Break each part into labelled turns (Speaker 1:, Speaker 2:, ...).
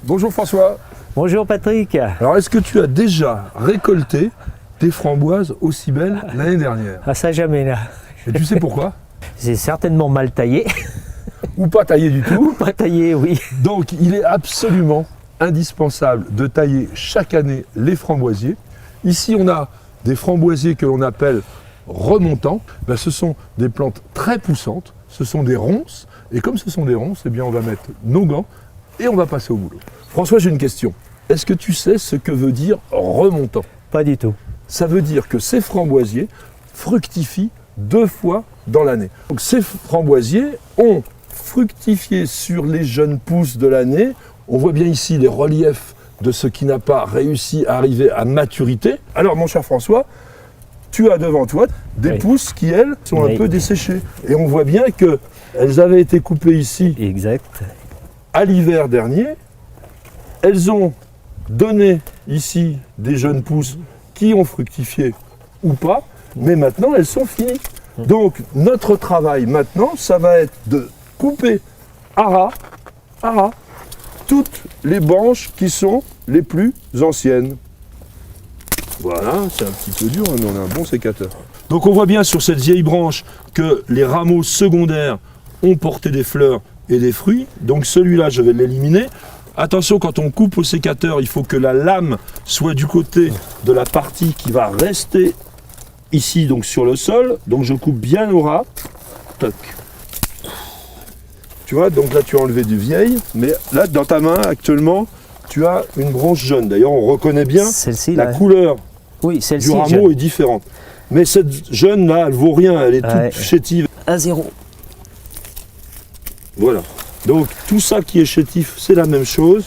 Speaker 1: Bonjour François.
Speaker 2: Bonjour Patrick.
Speaker 1: Alors est-ce que tu as déjà récolté des framboises aussi belles l'année dernière?
Speaker 2: Ah ça jamais là.
Speaker 1: Et tu sais pourquoi?
Speaker 2: C'est certainement mal taillé.
Speaker 1: Ou pas taillé du tout.
Speaker 2: Pas taillé, oui.
Speaker 1: Donc il est absolument indispensable de tailler chaque année les framboisiers. Ici on a des framboisiers que l'on appelle remontants. Ben, ce sont des plantes très poussantes, ce sont des ronces. Et comme ce sont des ronces, eh bien on va mettre nos gants et on va passer au boulot. François, j'ai une question. Est-ce que tu sais ce que veut dire remontant?
Speaker 2: Pas du tout.
Speaker 1: Ça veut dire que ces framboisiers fructifient 2 fois dans l'année. Donc ces framboisiers ont fructifié sur les jeunes pousses de l'année. On voit bien ici les reliefs de ce qui n'a pas réussi à arriver à maturité. Alors mon cher François, tu as devant toi des pousses qui, elles, sont un peu desséchées. Et on voit bien qu'elles avaient été coupées ici
Speaker 2: Exact.
Speaker 1: à l'hiver dernier. Elles ont donné ici des jeunes pousses qui ont fructifié ou pas, mais maintenant elles sont finies. Donc notre travail maintenant, ça va être de couper à ras toutes les branches qui sont les plus anciennes. Voilà, c'est un petit peu dur, mais on a un bon sécateur. Donc on voit bien sur cette vieille branche que les rameaux secondaires ont porté des fleurs et des fruits. Donc celui-là, je vais l'éliminer. Attention, quand on coupe au sécateur, il faut que la lame soit du côté de la partie qui va rester ici, donc sur le sol. Donc je coupe bien au ras. Toc. Tu vois, donc là tu as enlevé du vieil, mais là dans ta main actuellement, tu as une branche jaune. D'ailleurs, on reconnaît bien la couleur du rameau est différente. Mais cette jaune là, elle vaut rien, elle est toute chétive.
Speaker 2: À zéro.
Speaker 1: Voilà. Donc tout ça qui est chétif, c'est la même chose.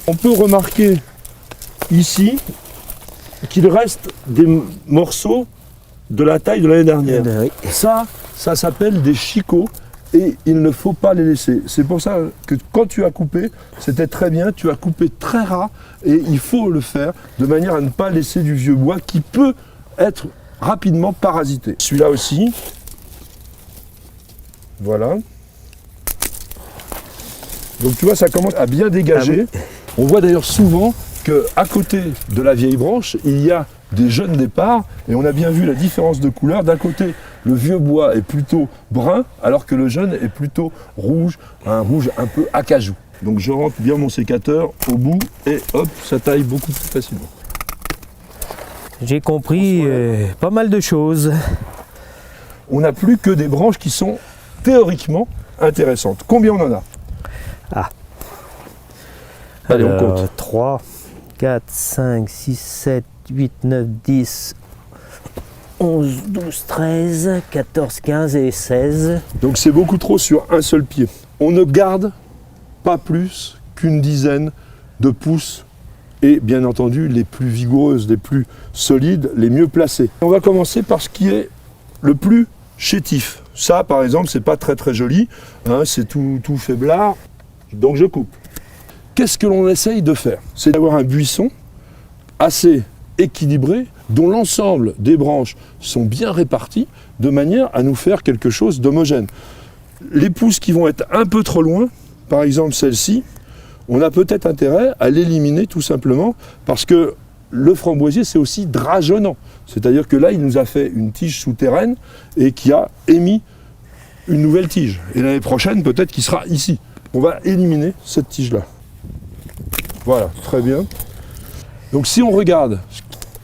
Speaker 1: On peut remarquer ici qu'il reste des morceaux de la taille de l'année dernière.
Speaker 2: Oui.
Speaker 1: Ça s'appelle des chicots et il ne faut pas les laisser. C'est pour ça que quand tu as coupé, c'était très bien, tu as coupé très ras et il faut le faire de manière à ne pas laisser du vieux bois qui peut être rapidement parasité. Celui-là aussi. Voilà. Donc tu vois, ça commence à bien dégager.
Speaker 2: Ah oui.
Speaker 1: On voit d'ailleurs souvent qu'à côté de la vieille branche, il y a des jeunes départs et on a bien vu la différence de couleur. D'un côté, le vieux bois est plutôt brun alors que le jeune est plutôt rouge, un rouge un peu acajou. Donc je rentre bien mon sécateur au bout et hop, ça taille beaucoup plus facilement.
Speaker 2: J'ai compris pas mal de choses.
Speaker 1: On n'a plus que des branches qui sont théoriquement intéressantes. Combien on en a?
Speaker 2: Ah.
Speaker 1: Allez, on compte.
Speaker 2: 3, 4, 5, 6, 7, 8, 9, 10, 11, 12, 13, 14, 15 et 16.
Speaker 1: Donc c'est beaucoup trop sur un seul pied. On ne garde pas plus qu'une dizaine de pousses et bien entendu les plus vigoureuses, les plus solides, les mieux placées. On va commencer par ce qui est le plus chétif. Ça par exemple, c'est pas très joli, hein, c'est tout faiblard, donc je coupe. Qu'est-ce que l'on essaye de faire? C'est d'avoir un buisson assez équilibré, dont l'ensemble des branches sont bien réparties, de manière à nous faire quelque chose d'homogène. Les pousses qui vont être un peu trop loin, par exemple celle-ci, on a peut-être intérêt à l'éliminer tout simplement parce que le framboisier c'est aussi drageonnant. C'est-à-dire que là il nous a fait une tige souterraine et qui a émis une nouvelle tige. Et l'année prochaine peut-être qu'il sera ici. On va éliminer cette tige-là. Voilà, très bien. Donc si on regarde,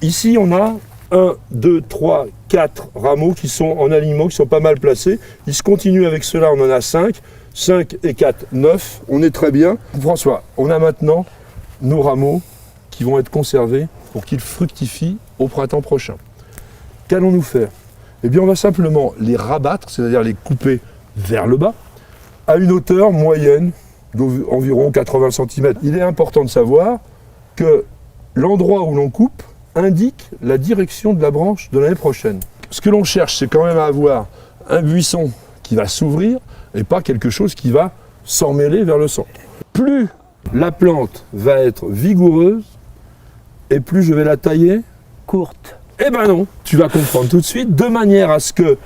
Speaker 1: ici on a 1, 2, 3, 4 rameaux qui sont en alignement, qui sont pas mal placés. Il se continue avec ceux-là, on en a 5. 5 et 4, 9, on est très bien. François, on a maintenant nos rameaux qui vont être conservés pour qu'ils fructifient au printemps prochain. Qu'allons-nous faire? Eh bien, on va simplement les rabattre, c'est-à-dire les couper vers le bas, à une hauteur moyenne d'environ 80 cm. Il est important de savoir que l'endroit où l'on coupe indique la direction de la branche de l'année prochaine. Ce que l'on cherche, c'est quand même à avoir un buisson qui va s'ouvrir et pas quelque chose qui va s'emmêler vers le centre. Plus la plante va être vigoureuse et plus je vais la tailler
Speaker 2: courte.
Speaker 1: Eh ben non, tu vas comprendre tout de suite, de manière à ce que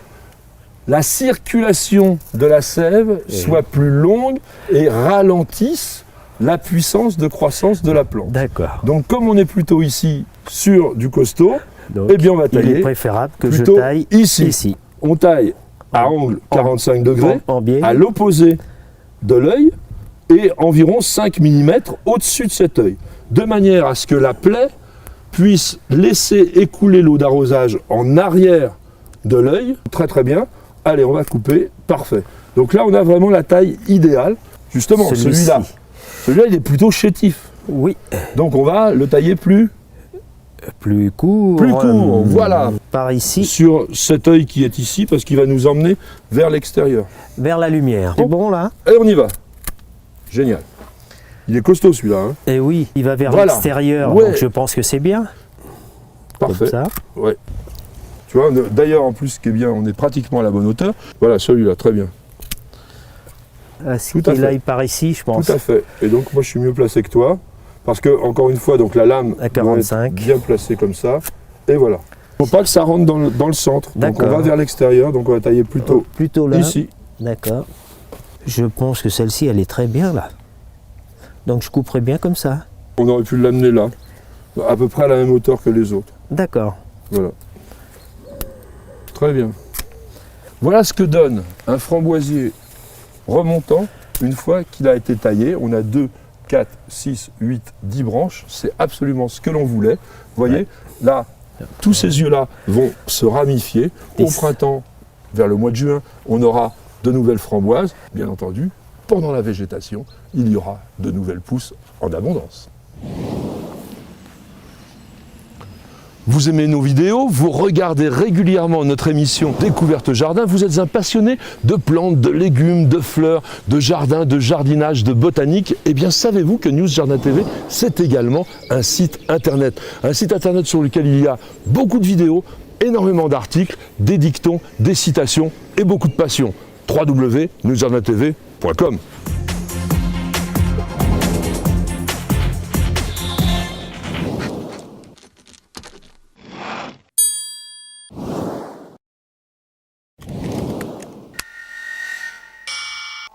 Speaker 1: la circulation de la sève soit plus longue et ralentisse la puissance de croissance de la plante.
Speaker 2: D'accord.
Speaker 1: Donc comme on est plutôt ici sur du costaud,
Speaker 2: Donc,
Speaker 1: eh bien on va
Speaker 2: il est
Speaker 1: tailler
Speaker 2: préférable que je
Speaker 1: plutôt
Speaker 2: taille
Speaker 1: ici. On taille à angle 45 degrés,
Speaker 2: en biais.
Speaker 1: à l'opposé de l'œil et environ 5 mm au-dessus de cet œil, de manière à ce que la plaie puisse laisser écouler l'eau d'arrosage en arrière de l'œil. Très très bien. Allez, on va couper. Parfait. Donc là, on a vraiment la taille idéale. Justement, celui-là, il est plutôt chétif.
Speaker 2: Oui.
Speaker 1: Donc on va le tailler plus
Speaker 2: court.
Speaker 1: Plus court, voilà.
Speaker 2: Par ici,
Speaker 1: sur cet œil qui est ici, parce qu'il va nous emmener vers l'extérieur.
Speaker 2: vers la lumière. C'est bon là?
Speaker 1: Et on y va. Génial. Il est costaud celui-là. Hein.
Speaker 2: Et oui, il va vers
Speaker 1: Voilà.
Speaker 2: l'extérieur,
Speaker 1: Ouais.
Speaker 2: donc je pense que c'est bien.
Speaker 1: Parfait.
Speaker 2: Comme ça.
Speaker 1: Ouais. Tu vois, d'ailleurs, en plus, ce qui est bien, on est pratiquement à la bonne hauteur. Voilà, celui-là, très bien.
Speaker 2: À ce
Speaker 1: Tout à
Speaker 2: qu'il
Speaker 1: fait.
Speaker 2: aille par ici, je pense.
Speaker 1: Tout à fait. Et donc, moi, je suis mieux placé que toi. Parce que, encore une fois, donc la lame
Speaker 2: À
Speaker 1: doit
Speaker 2: 45.
Speaker 1: être bien placée comme ça. Et voilà. Il ne faut pas que ça rentre dans le centre. Donc, on
Speaker 2: D'accord.
Speaker 1: va vers l'extérieur. Donc, on va tailler plutôt
Speaker 2: Plutôt là.
Speaker 1: ici.
Speaker 2: D'accord. Je pense que celle-ci, elle est très bien là. Donc je couperai bien comme ça.
Speaker 1: On aurait pu l'amener là. À peu près à la même hauteur que les autres.
Speaker 2: D'accord.
Speaker 1: Voilà. Très bien. Voilà ce que donne un framboisier remontant une fois qu'il a été taillé. On a 2, 4, 6, 8, 10 branches. C'est absolument ce que l'on voulait. Vous voyez, là, tous ces yeux-là vont se ramifier. Au
Speaker 2: 10.
Speaker 1: printemps, vers le mois de juin, on aura de nouvelles framboises. Bien entendu, pendant la végétation, il y aura de nouvelles pousses en abondance. Vous aimez nos vidéos, vous regardez régulièrement notre émission Découverte Jardin, vous êtes un passionné de plantes, de légumes, de fleurs, de jardin, de jardinage, de botanique. Eh bien, savez-vous que News Jardin TV, c'est également un site internet. Un site internet sur lequel il y a beaucoup de vidéos, énormément d'articles, des dictons, des citations et beaucoup de passion. www.newsjardintv.com